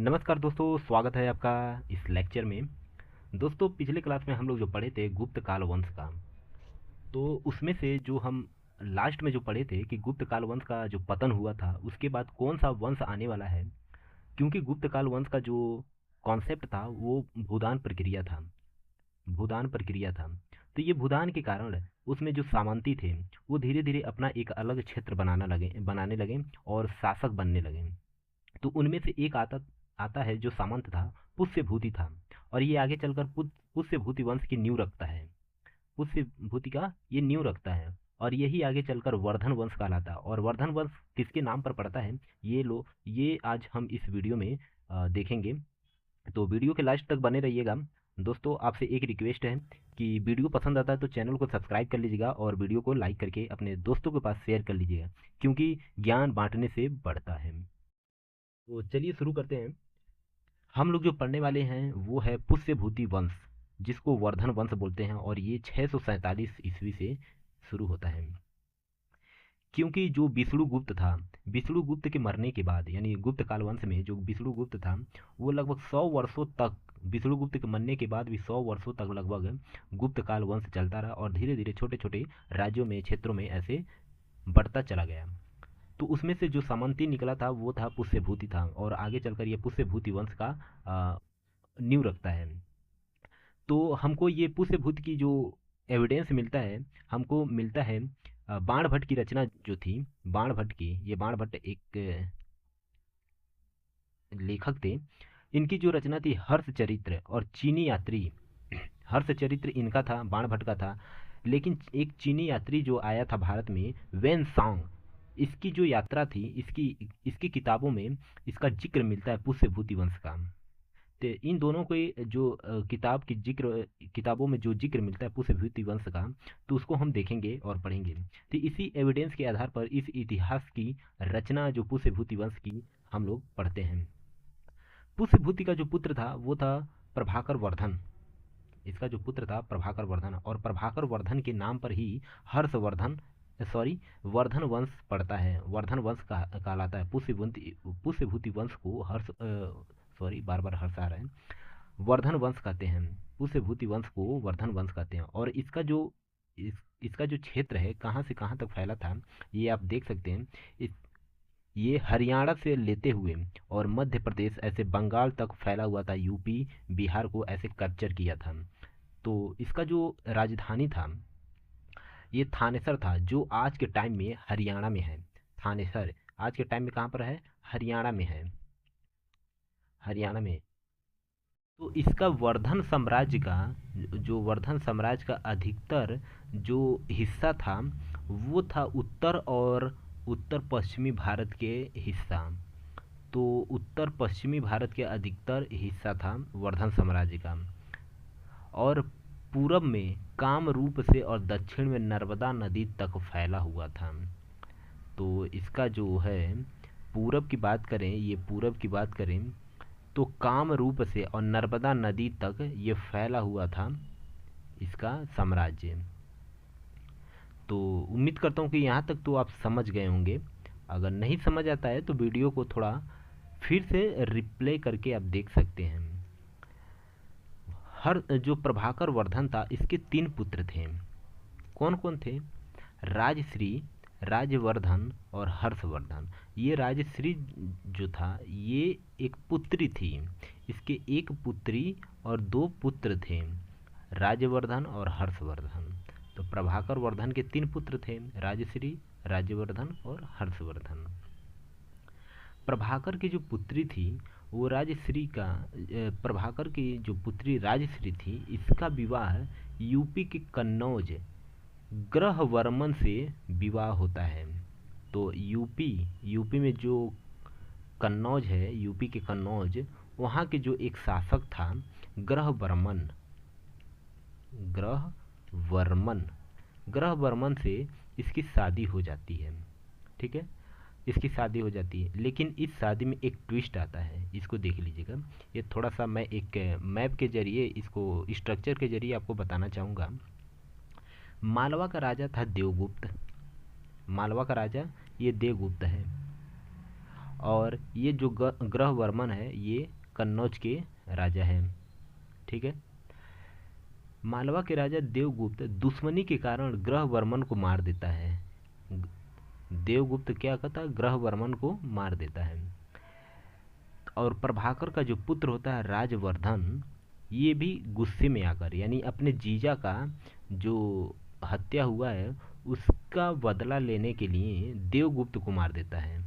नमस्कार दोस्तों, स्वागत है आपका इस लेक्चर में। दोस्तों, पिछले क्लास में हम लोग जो पढ़े थे गुप्त काल वंश का, तो उसमें से जो हम लास्ट में जो पढ़े थे कि गुप्त काल वंश का जो पतन हुआ था उसके बाद कौन सा वंश आने वाला है। क्योंकि गुप्त काल वंश का जो कॉन्सेप्ट था वो भूदान प्रक्रिया था। तो ये भूदान के कारण उसमें जो सामंती थे वो धीरे धीरे अपना एक अलग क्षेत्र बनाने लगे और शासक बनने लगे। तो उनमें से एक आता आता है जो सामंत था, पुष्यभूति था। और ये आगे चलकर पुष्यभूति वंश की नींव रखता है। पुष्यभूति का ये नींव रखता है और यही आगे चलकर वर्धन वंश कहलाता है। और वर्धन वंश किसके नाम पर पड़ता है ये आज हम इस वीडियो में देखेंगे। तो वीडियो के लास्ट तक बने रहिएगा। दोस्तों, आपसे एक रिक्वेस्ट है कि वीडियो पसंद आता है तो चैनल को सब्सक्राइब कर लीजिएगा और वीडियो को लाइक करके अपने दोस्तों के पास शेयर कर लीजिएगा, क्योंकि ज्ञान बांटने से बढ़ता है। तो चलिए शुरू करते हैं। हम लोग जो पढ़ने वाले हैं वो है पुष्यभूति वंश, जिसको वर्धन वंश बोलते हैं। और ये 647 ईस्वी से शुरू होता है। क्योंकि जो विष्णुगुप्त था, विष्णुगुप्त के मरने के बाद, यानी गुप्त काल वंश में जो विष्णुगुप्त था वो लगभग 100 वर्षों तक, विष्णुगुप्त के मरने के बाद भी 100 वर्षों तक लगभग गुप्त काल वंश चलता रहा और धीरे धीरे छोटे छोटे राज्यों में, क्षेत्रों में ऐसे बढ़ता चला गया। तो उसमें से जो सामंती निकला था वो था पुष्यभूति था, और आगे चलकर ये पुष्यभूति वंश का नींव रखता है। तो हमको ये पुष्यभूति की जो एविडेंस मिलता है, हमको मिलता है बाणभट्ट की रचना जो थी। ये बाणभट्ट एक लेखक थे। इनकी जो रचना थी हर्षचरित्र और चीनी यात्री। हर्षचरित्र इनका था, बाणभट्ट का था। लेकिन एक चीनी यात्री जो आया था भारत में, वेन सांग, इसकी जो यात्रा थी, इसकी इसकी किताबों में इसका जिक्र मिलता है पुष्यभूति वंश का। तो इन दोनों के जो किताबों में जो जिक्र मिलता है पुष्यभूति वंश का, तो उसको हम देखेंगे और पढ़ेंगे। तो इसी एविडेंस के आधार पर इस इतिहास की रचना जो पुष्यभूति वंश की हम लोग पढ़ते हैं। पुष्यभूति का जो पुत्र था वो था प्रभाकर वर्धन। इसका जो पुत्र था प्रभाकर वर्धन, और प्रभाकर वर्धन के नाम पर ही हर्षवर्धन वर्धन वंश पड़ता है। वर्धन वंश का कहलाता है। पुष्यभूति वंश को बार बार हर्ष आ रहा है, वर्धन वंश कहते हैं। पुष्यभूति वंश को वर्धन वंश कहते हैं। और इसका जो क्षेत्र है कहाँ से कहाँ तक फैला था ये आप देख सकते हैं। ये हरियाणा से लेते हुए और मध्य प्रदेश, ऐसे बंगाल तक फैला हुआ था। यूपी बिहार को ऐसे कैप्चर किया था। तो इसका जो राजधानी था ये थानेसर था, जो आज के टाइम में हरियाणा में है। थानेसर आज के टाइम में कहाँ पर है? हरियाणा में है। हरियाणा में। तो इसका वर्धन साम्राज्य का अधिकतर जो हिस्सा था वो था उत्तर और उत्तर पश्चिमी भारत के हिस्सा। तो उत्तर पश्चिमी भारत के अधिकतर हिस्सा था वर्धन साम्राज्य का। और पूरब में कामरूप से और दक्षिण में नर्मदा नदी तक फैला हुआ था। तो इसका जो है पूरब की बात करें तो कामरूप से और नर्मदा नदी तक ये फैला हुआ था इसका साम्राज्य। तो उम्मीद करता हूँ कि यहाँ तक तो आप समझ गए होंगे। अगर नहीं समझ आता है तो वीडियो को थोड़ा फिर से रिप्ले करके आप देख सकते हैं। जो प्रभाकर वर्धन था इसके 3 पुत्र थे। कौन कौन थे? राजश्री, राजवर्धन और हर्षवर्धन। ये राजश्री जो था ये एक पुत्री थी। इसके एक पुत्री और 2 पुत्र थे, राजवर्धन और हर्षवर्धन। तो प्रभाकर वर्धन के 3 पुत्र थे, राजश्री, राजवर्धन और हर्षवर्धन। प्रभाकर की जो पुत्री थी वो प्रभाकर की जो पुत्री राजश्री थी, इसका विवाह यूपी के कन्नौज ग्रहवर्मन से विवाह होता है। तो यूपी में जो कन्नौज है, यूपी के कन्नौज, वहाँ के जो एक शासक था ग्रहवर्मन से इसकी शादी हो जाती है। ठीक है, इसकी शादी हो जाती है। लेकिन इस शादी में एक ट्विस्ट आता है, इसको देख लीजिएगा। ये थोड़ा सा मैं एक मैप के जरिए, इसको स्ट्रक्चर के जरिए आपको बताना चाहूँगा। मालवा का राजा था देवगुप्त। मालवा का राजा ये देवगुप्त है। और ये जो ग्रहवर्मन है ये कन्नौज के राजा हैं। ठीक है। मालवा के राजा देवगुप्त दुश्मनी के कारण ग्रहवर्मन को मार देता है। देवगुप्त क्या करता है, ग्रहवर्मन को मार देता है। और प्रभाकर का जो पुत्र होता है राजवर्धन, ये भी गुस्से में आकर यानी अपने जीजा का जो हत्या हुआ है उसका बदला लेने के लिए देवगुप्त को मार देता है।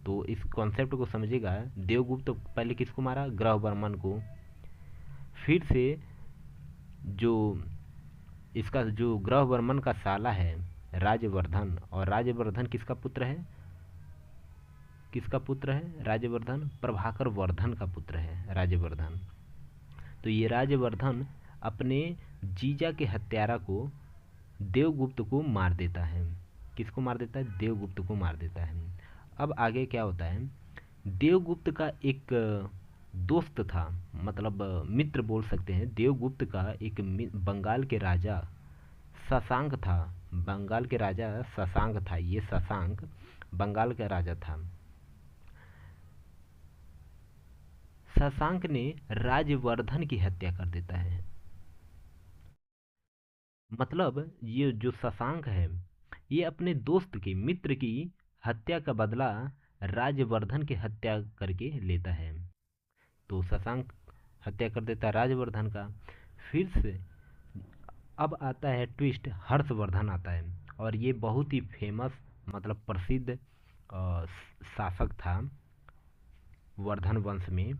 तो इस कॉन्सेप्ट को समझेगा, देवगुप्त पहले किसको मारा, ग्रहवर्मन को। फिर से जो इसका जो ग्रहवर्मन का साला है राजवर्धन, और राजवर्धन किसका पुत्र है, किसका पुत्र है राजवर्धन, प्रभाकर वर्धन का पुत्र है राजवर्धन। तो ये राजवर्धन अपने जीजा के हत्यारा को देवगुप्त को मार देता है। किसको मार देता है, देवगुप्त को मार देता है। अब आगे क्या होता है, देवगुप्त का एक दोस्त था, मतलब मित्र बोल सकते हैं। देवगुप्त का एक बंगाल के राजा शशांक था। बंगाल के राजा शशांक था। ये शशांक बंगाल का राजा था। शशांक ने राजवर्धन की हत्या कर देता है। मतलब ये जो शशांक है ये अपने दोस्त की, मित्र की हत्या का बदला राजवर्धन की हत्या करके लेता है। तो शशांक हत्या कर देता है राजवर्धन का। फिर से अब आता है ट्विस्ट, हर्षवर्धन आता है। और ये बहुत ही फेमस मतलब प्रसिद्ध शासक था वर्धन वंश में।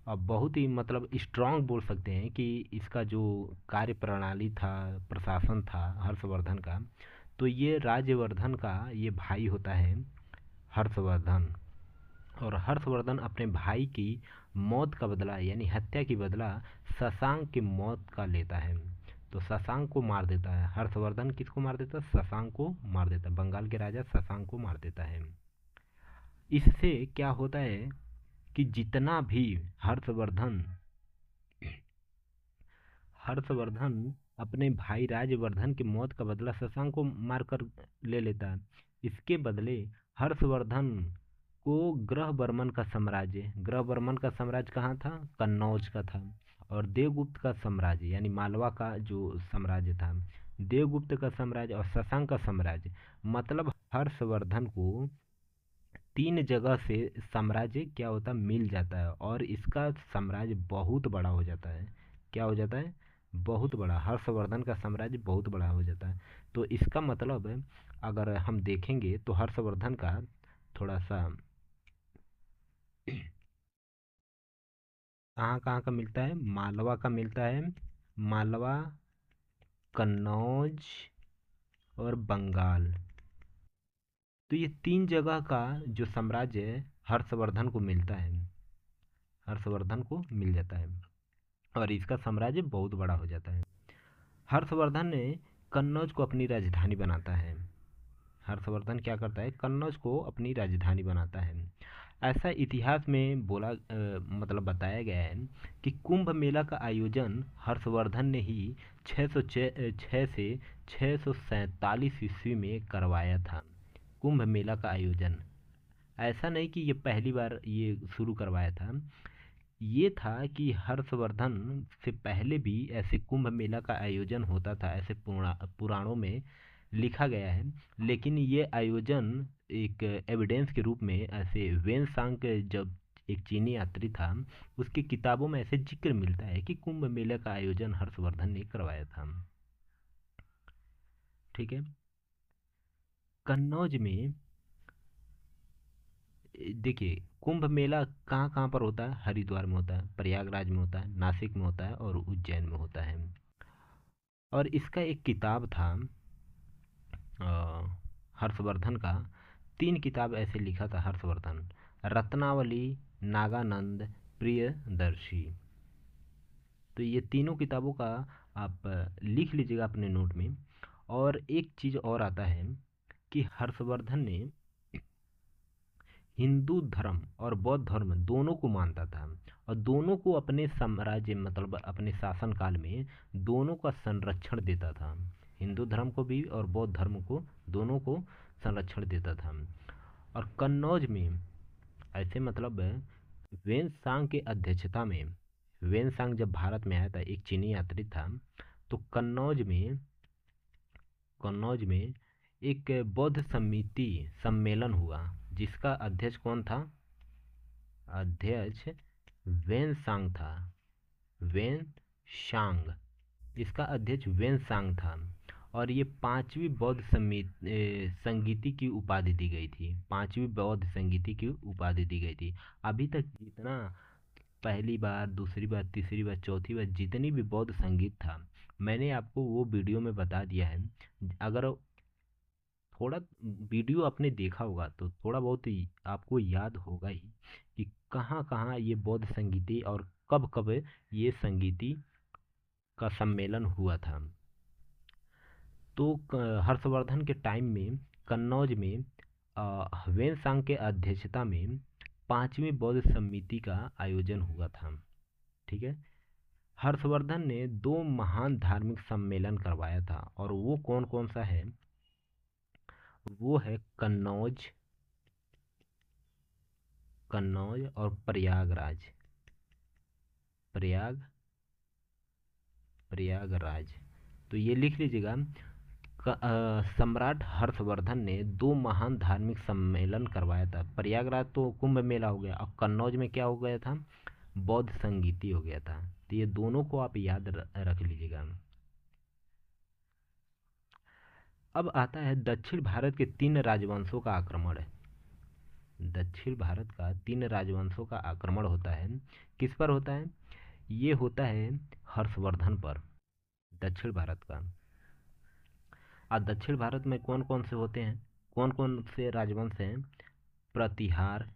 अब बहुत ही मतलब स्ट्रांग बोल सकते हैं कि इसका जो कार्य प्रणाली था, प्रशासन था हर्षवर्धन का, तो ये राज्यवर्धन का ये भाई होता है हर्षवर्धन। और हर्षवर्धन अपने भाई की मौत का बदला यानी हत्या की बदला शशांक की मौत का लेता है। तो शशांक को मार देता है हर्षवर्धन। किसको मार देता है, शशांक को मार देता है। बंगाल के राजा शशांक को मार देता है। इससे क्या होता है कि जितना भी हर्षवर्धन हर्षवर्धन अपने भाई राजवर्धन की मौत का बदला शशांक को मारकर ले लेता है। इसके बदले हर्षवर्धन को ग्रहवर्मन का साम्राज्य कहाँ था, कन्नौज का था। और देवगुप्त का साम्राज्य यानी मालवा का जो साम्राज्य था, देवगुप्त का साम्राज्य और शशांक का साम्राज्य, मतलब हर्षवर्धन को 3 जगह से साम्राज्य क्या होता मिल जाता है। और इसका साम्राज्य बहुत बड़ा हो जाता है। क्या हो जाता है, बहुत बड़ा। हर्षवर्धन का साम्राज्य बहुत बड़ा हो जाता है। तो इसका मतलब अगर हम देखेंगे तो हर्षवर्धन का थोड़ा सा कहाँ कहाँ का मिलता है, मालवा का मिलता है, मालवा, कन्नौज और बंगाल। तो ये 3 जगह का जो साम्राज्य है हर्षवर्धन को मिलता है, हर्षवर्धन को मिल जाता है। और इसका साम्राज्य बहुत बड़ा हो जाता है। हर्षवर्धन ने कन्नौज को अपनी राजधानी बनाता है। हर्षवर्धन क्या करता है, कन्नौज को अपनी राजधानी बनाता है। ऐसा इतिहास में मतलब बताया गया है कि कुंभ मेला का आयोजन हर्षवर्धन ने ही 606 से 647 ईस्वी में करवाया था। कुंभ मेला का आयोजन ऐसा नहीं कि ये पहली बार ये शुरू करवाया था। ये था कि हर्षवर्धन से पहले भी ऐसे कुंभ मेला का आयोजन होता था, ऐसे पुराणों में लिखा गया है। लेकिन ये आयोजन एक एविडेंस के रूप में ऐसे वेनसांग जब एक चीनी यात्री था उसकी किताबों में ऐसे जिक्र मिलता है कि कुंभ मेले का आयोजन हर्षवर्धन ने करवाया था। ठीक है। कन्नौज में देखिए कुंभ मेला कहाँ कहाँ पर होता है, हरिद्वार में होता है, प्रयागराज में होता है, नासिक में होता है और उज्जैन में होता है। और इसका एक किताब था हर्षवर्धन का, 3 किताब ऐसे लिखा था हर्षवर्धन, रत्नावली, नागानंद, प्रियदर्शी। तो ये तीनों किताबों का आप लिख लीजिएगा अपने नोट में। और एक चीज़ और आता है कि हर्षवर्धन ने हिंदू धर्म और बौद्ध धर्म दोनों को मानता था। और दोनों को अपने साम्राज्य मतलब अपने शासन काल में दोनों का संरक्षण देता था। हिंदू धर्म को भी और बौद्ध धर्म को, दोनों को संरक्षण देता था। और कन्नौज में ऐसे मतलब वेन सांग के अध्यक्षता में, वेन सांग जब भारत में आया था, एक चीनी यात्री था, तो कन्नौज में एक बौद्ध समिति सम्मेलन हुआ, जिसका अध्यक्ष कौन था? अध्यक्ष वेन सांग था। वेन सांग, इसका अध्यक्ष वेन सांग था। और ये पांचवी बौद्ध संगीति की उपाधि दी गई थी, पांचवी बौद्ध संगीति की उपाधि दी गई थी। अभी तक जितना पहली बार, दूसरी बार, तीसरी बार, चौथी बार जितनी भी बौद्ध संगीत था, मैंने आपको वो वीडियो में बता दिया है। अगर थोड़ा वीडियो आपने देखा होगा तो थोड़ा बहुत ही आपको याद होगा ही कि कहाँ कहाँ ये बौद्ध संगीति और कब कब ये संगीति का सम्मेलन हुआ था। तो हर्षवर्धन के टाइम में कन्नौज में वेन सांग के अध्यक्षता में पांचवी बौद्ध समिति का आयोजन हुआ था। ठीक है। हर्षवर्धन ने दो महान धार्मिक सम्मेलन करवाया था, और वो कौन कौन सा है? वो है कन्नौज, कन्नौज और प्रयागराज, प्रयाग प्रयागराज। तो ये लिख लीजिएगा। सम्राट हर्षवर्धन ने दो महान धार्मिक सम्मेलन करवाया था। प्रयागराज तो कुंभ मेला हो गया, और कन्नौज में क्या हो गया था? बौद्ध संगीति हो गया था। तो ये दोनों को आप याद रख लीजिएगा। अब आता है दक्षिण भारत के तीन राजवंशों का आक्रमण। दक्षिण भारत का तीन राजवंशों का आक्रमण होता है। किस पर होता है? ये होता है हर्षवर्धन पर, दक्षिण भारत का। और दक्षिण भारत में कौन कौन से होते हैं, कौन कौन से राजवंश हैं? प्रतिहार,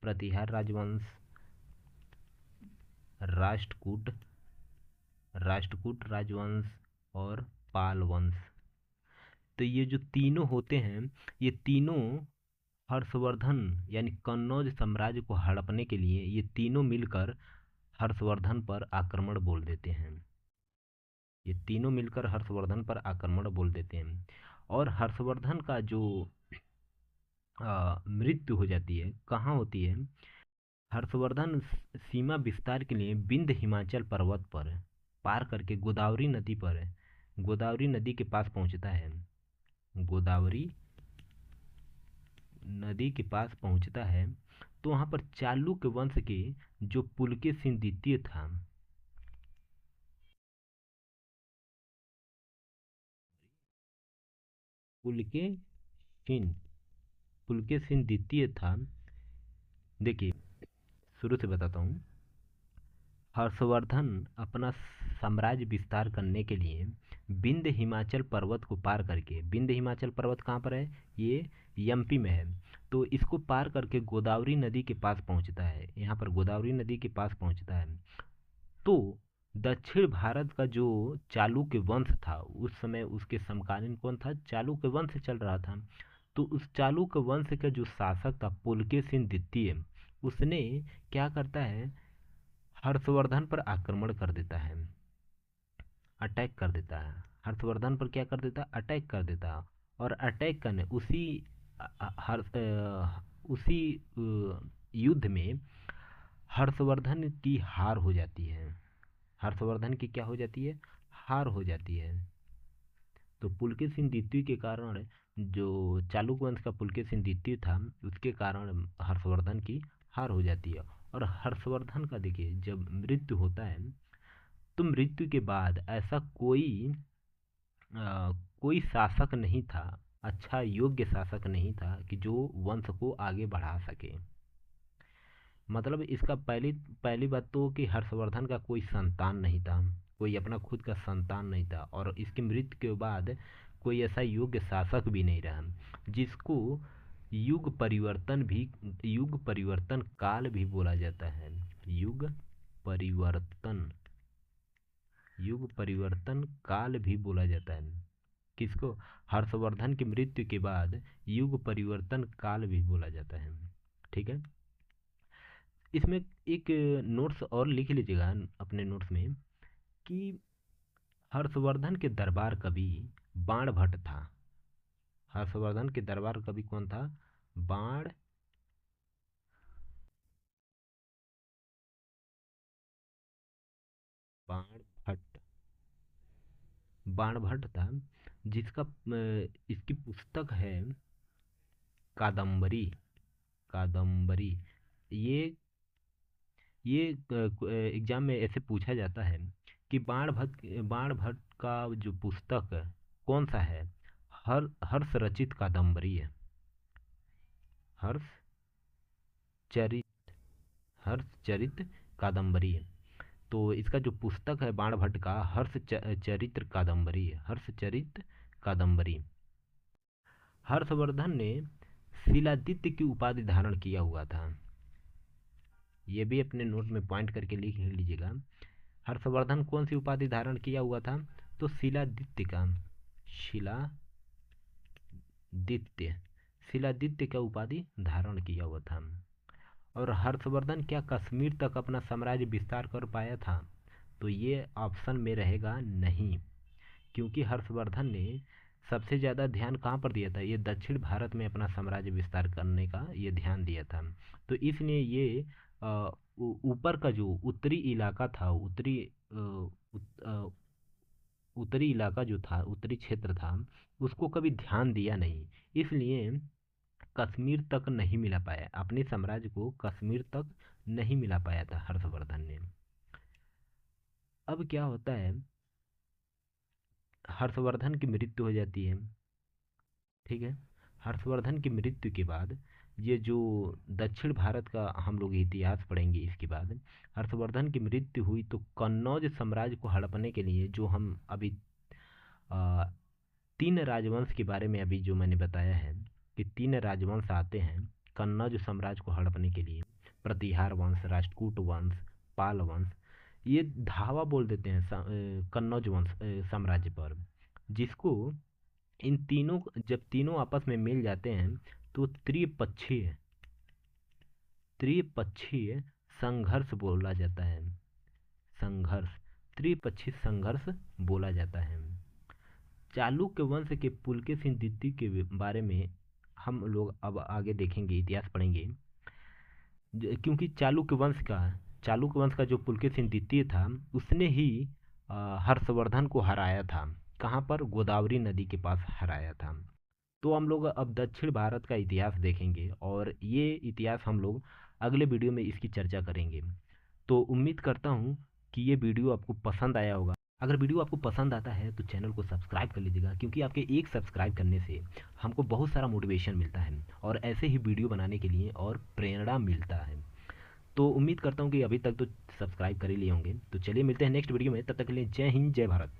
प्रतिहार राजवंश, राष्ट्रकूट, राष्ट्रकूट राजवंश, और पाल वंश। तो ये जो तीनों होते हैं, ये तीनों हर्षवर्धन यानी कन्नौज साम्राज्य को हड़पने के लिए ये तीनों मिलकर हर्षवर्धन पर आक्रमण बोल देते हैं। ये तीनों मिलकर हर्षवर्धन पर आक्रमण बोल देते हैं। और हर्षवर्धन का जो मृत्यु हो जाती है, कहाँ होती है? हर्षवर्धन सीमा विस्तार के लिए विंध्य हिमाचल पर्वत पर पार करके गोदावरी नदी पर, गोदावरी नदी के पास पहुंचता है। गोदावरी नदी के पास पहुंचता है, तो वहां पर चालुक्य वंश के जो पुलकेशिन द्वितीय था, पुलकेशिन पुलकेशिन द्वितीय था। देखिए, शुरू से बताता हूँ। हर्षवर्धन अपना साम्राज्य विस्तार करने के लिए विंध्य हिमाचल पर्वत को पार करके, विंध्य हिमाचल पर्वत कहाँ पर है? ये एमपी में है। तो इसको पार करके गोदावरी नदी के पास पहुंचता है, यहाँ पर गोदावरी नदी के पास पहुंचता है। तो दक्षिण भारत का जो चालुक्य वंश था, उस समय उसके समकालीन कौन था? चालुक्य वंश चल रहा था। तो उस चालुक्य वंश का जो शासक था पुलकेशिन द्वितीय, उसने क्या करता है? हर्षवर्धन पर आक्रमण कर देता है, अटैक कर देता है। हर्षवर्धन पर क्या कर देता है? अटैक कर देता है। और अटैक करने उसी उसी युद्ध में हर्षवर्धन की हार हो जाती है। हर्षवर्धन की क्या हो जाती है? हार हो जाती है। तो पुलकेशिन द्वितीय के कारण, जो चालुक्य वंश का पुलकेशिन द्वितीय था, उसके कारण हर्षवर्धन की हार हो जाती है। और हर्षवर्धन का देखिए जब मृत्यु होता है, तो मृत्यु के बाद ऐसा कोई शासक नहीं था, अच्छा योग्य शासक नहीं था कि जो वंश को आगे बढ़ा सके। मतलब इसका पहली पहली बात तो कि हर्षवर्धन का कोई संतान नहीं था, कोई अपना खुद का संतान नहीं था, और इसकी मृत्यु के बाद कोई ऐसा योग्य शासक भी नहीं रहा जिसको युग परिवर्तन काल भी बोला जाता है। युग परिवर्तन युग परिवर्तन काल भी बोला जाता है। किसको? हर्षवर्धन की मृत्यु के बाद युग परिवर्तन काल भी बोला जाता है। ठीक है। इसमें एक नोट्स और लिख लीजिएगा अपने नोट्स में कि हर्षवर्धन के दरबार कवि बाणभट्ट था। हर्षवर्धन के दरबार कवि कौन था? बाण बाणभट्ट। बाणभट्ट था, जिसका इसकी पुस्तक है कादम्बरी। कादम्बरी। ये ये एग्जाम में ऐसे पूछा जाता है कि बाणभट्ट का जो पुस्तक कौन सा है। हर्ष रचित कादम्बरी है। हर्ष चरित हर्ष चरित कादम्बरी है। तो इसका जो पुस्तक है बाणभट्ट का चरित्र कादम्बरी है। हर्षचरित कादम्बरी। हर्षवर्धन ने शिलादित्य की उपाधि धारण किया हुआ था। ये भी अपने नोट में पॉइंट करके लिख लीजिएगा। हर्षवर्धन कौन सी उपाधि धारण किया हुआ था, तो शिलादित्य का। शिलादित्य। शिलादित्य का उपाधि धारण किया हुआ था। और हर्षवर्धन क्या कश्मीर तक अपना साम्राज्य विस्तार कर पाया था, तो ये ऑप्शन में रहेगा नहीं। क्योंकि हर्षवर्धन ने सबसे ज़्यादा ध्यान कहाँ पर दिया था, ये दक्षिण भारत में अपना साम्राज्य विस्तार करने का ये ध्यान दिया था। तो इसलिए ये ऊपर का जो उत्तरी इलाका था, उत्तरी इलाका जो था, उत्तरी क्षेत्र था, उसको कभी ध्यान दिया नहीं। इसलिए कश्मीर तक नहीं मिला पाया, अपने साम्राज्य को कश्मीर तक नहीं मिला पाया था हर्षवर्धन ने। अब क्या होता है, हर्षवर्धन की मृत्यु हो जाती है। ठीक है। हर्षवर्धन की मृत्यु के बाद ये जो दक्षिण भारत का हम लोग इतिहास पढ़ेंगे इसके बाद, हर्षवर्धन की मृत्यु हुई तो कन्नौज साम्राज्य को हड़पने के लिए जो हम अभी आ, तीन राजवंश के बारे में अभी जो मैंने बताया है कि तीन राजवंश आते हैं कन्नौज साम्राज्य को हड़पने के लिए। प्रतिहार वंश, राष्ट्रकूट वंश, पाल वंश। ये धावा बोल देते हैं कन्नौज वंश साम्राज्य पर, जिसको इन तीनों जब तीनों आपस में मिल जाते हैं तो त्रिपक्षीय त्रिपक्षीय संघर्ष बोला जाता है। संघर्ष, त्रिपक्षीय संघर्ष बोला जाता है। चालुक्य वंश के पुलकेशिन द्वितीय के बारे में हम लोग अब आगे देखेंगे, इतिहास पढ़ेंगे। क्योंकि चालुक्य वंश का जो पुलकेशिन द्वितीय था, उसने ही हर्षवर्धन को हराया था। कहाँ पर, गोदावरी नदी के पास हराया था। तो हम लोग अब दक्षिण भारत का इतिहास देखेंगे और ये इतिहास हम लोग अगले वीडियो में इसकी चर्चा करेंगे। तो उम्मीद करता हूँ कि ये वीडियो आपको पसंद आया होगा। अगर वीडियो आपको पसंद आता है तो चैनल को सब्सक्राइब कर लीजिएगा, क्योंकि आपके एक सब्सक्राइब करने से हमको बहुत सारा मोटिवेशन मिलता है और ऐसे ही वीडियो बनाने के लिए और प्रेरणा मिलता है। तो उम्मीद करता हूँ कि अभी तक तो सब्सक्राइब कर ही लिए होंगे। तो चलिए मिलते हैं नेक्स्ट वीडियो में, तब तक के लिए जय हिंद जय भारत।